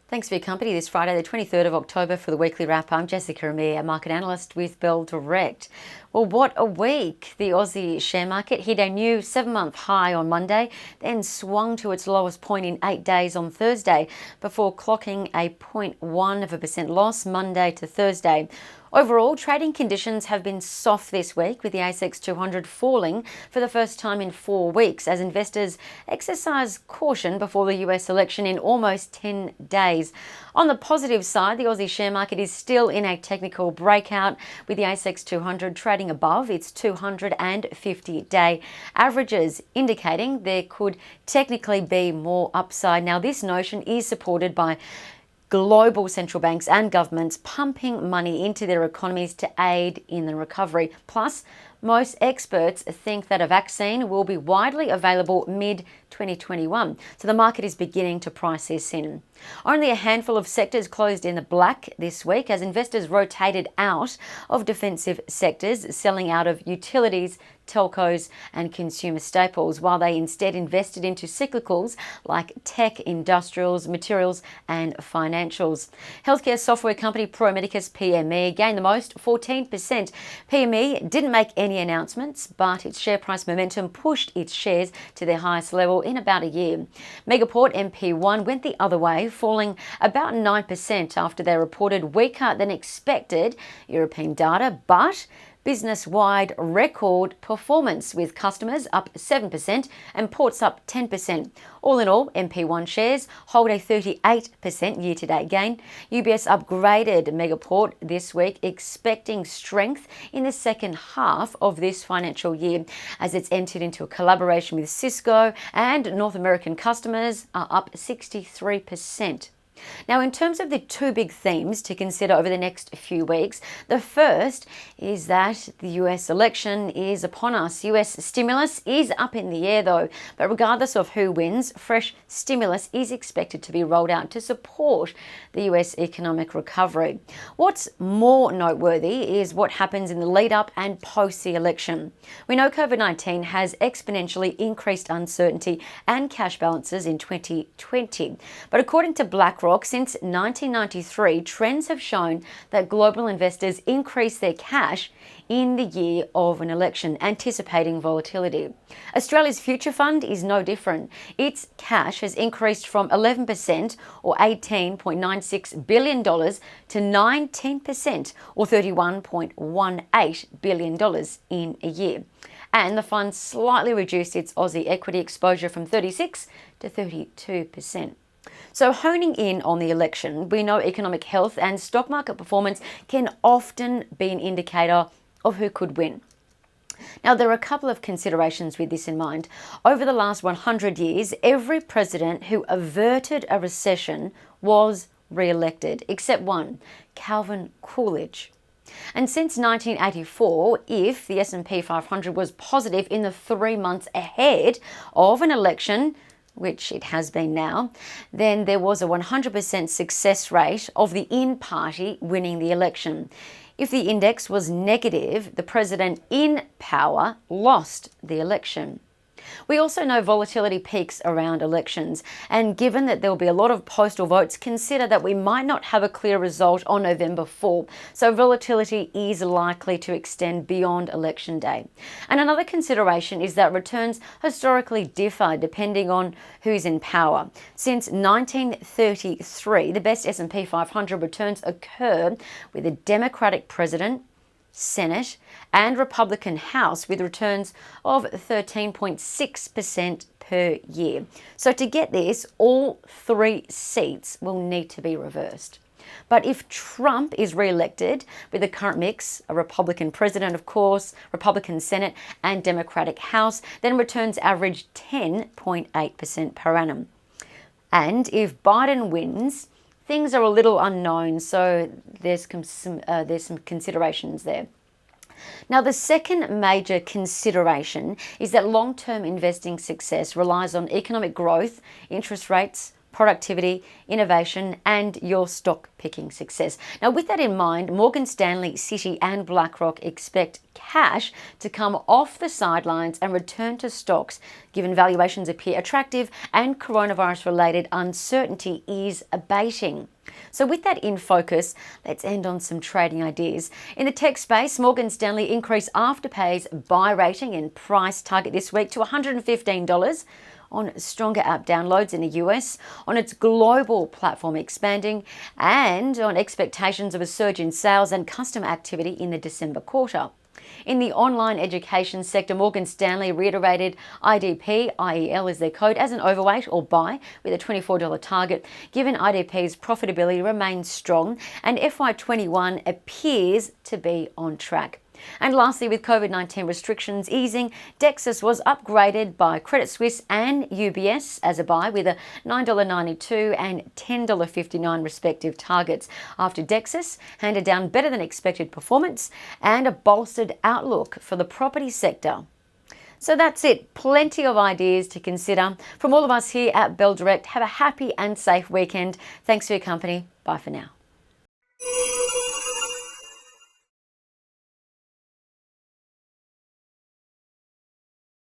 Thanks for your company this Friday, the 23rd of October for the weekly wrap. I'm Jessica Amir, a market analyst with Bell Direct. Well, what a week. The Aussie share market hit a new 7-month high on Monday, then swung to its lowest point in 8 days on Thursday before clocking a 0.1% loss Monday to Thursday. Overall, trading conditions have been soft this week, with the ASX 200 falling for the first time in 4 weeks as investors exercise caution before the US election in almost 10 days. On the positive side, the Aussie share market is still in a technical breakout, with the ASX 200 trading above its 250-day averages, indicating there could technically be more upside. Now, this notion is supported by global central banks and governments pumping money into their economies to aid in the recovery. Plus, most experts think that a vaccine will be widely available mid-2021, so the market is beginning to price this in. Only a handful of sectors closed in the black this week as investors rotated out of defensive sectors, selling out of utilities, telcos and consumer staples, while they instead invested into cyclicals like tech, industrials, materials and financials. Healthcare software company Medicus PME gained the most, 14%. PME didn't make any announcements, but its share price momentum pushed its shares to their highest level in about a year. Megaport MP1 went the other way, falling about 9% after they reported weaker than expected European data, but business-wide record performance, with customers up 7% and ports up 10%. All in all, MP1 shares hold a 38% year-to-date gain. UBS upgraded Megaport this week, expecting strength in the second half of this financial year as it's entered into a collaboration with Cisco, and North American customers are up 63%. Now, in terms of the two big themes to consider over the next few weeks, the first is that the US election is upon us. US stimulus is up in the air though, but regardless of who wins, fresh stimulus is expected to be rolled out to support the US economic recovery. What's more noteworthy is what happens in the lead up and post the election. We know COVID-19 has exponentially increased uncertainty and cash balances in 2020, but according to BlackRock, since 1993, trends have shown that global investors increase their cash in the year of an election, anticipating volatility. Australia's Future Fund is no different. Its cash has increased from 11% or $18.96 billion to 19% or $31.18 billion in a year. And the fund slightly reduced its Aussie equity exposure from 36 to 32%. So honing in on the election, we know economic health and stock market performance can often be an indicator of who could win. Now, there are a couple of considerations with this in mind. Over the last 100 years, every president who averted a recession was re-elected, except one, Calvin Coolidge. And since 1984, if the S&P 500 was positive in the 3 months ahead of an election, which it has been now, then there was a 100% success rate of the in-party winning the election. If the index was negative, the president in power lost the election. We also know volatility peaks around elections, and given that there will be a lot of postal votes, consider that we might not have a clear result on November 4, so volatility is likely to extend beyond election day. And another consideration is that returns historically differ depending on who's in power. Since 1933, the best S&P 500 returns occur with a Democratic president, Senate and Republican House, with returns of 13.6% per year. So to get this, all 3 seats will need to be reversed. But if Trump is re-elected with the current mix, a Republican president, of course, Republican Senate and Democratic House, then returns average 10.8% per annum. And if Biden wins, things are a little unknown, so there's some considerations there. Now, the second major consideration is that long-term investing success relies on economic growth, interest rates, productivity, innovation, and your stock picking success. Now, with that in mind, Morgan Stanley, Citi, and BlackRock expect cash to come off the sidelines and return to stocks, given valuations appear attractive and coronavirus-related uncertainty is abating. So with that in focus, let's end on some trading ideas. In the tech space, Morgan Stanley increased Afterpay's buy rating and price target this week to $115 on stronger app downloads in the US, on its global platform expanding, and on expectations of a surge in sales and customer activity in the December quarter. In the online education sector, Morgan Stanley reiterated IDP, IEL is their code, as an overweight or buy with a $24 target, given IDP's profitability remains strong and FY21 appears to be on track. And lastly, with COVID-19 restrictions easing, Dexus was upgraded by Credit Suisse and UBS as a buy with a $9.92 and $10.59 respective targets, after Dexus handed down better than expected performance and a bolstered outlook for the property sector. So that's it. Plenty of ideas to consider. From all of us here at Bell Direct, have a happy and safe weekend. Thanks for your company. Bye for now.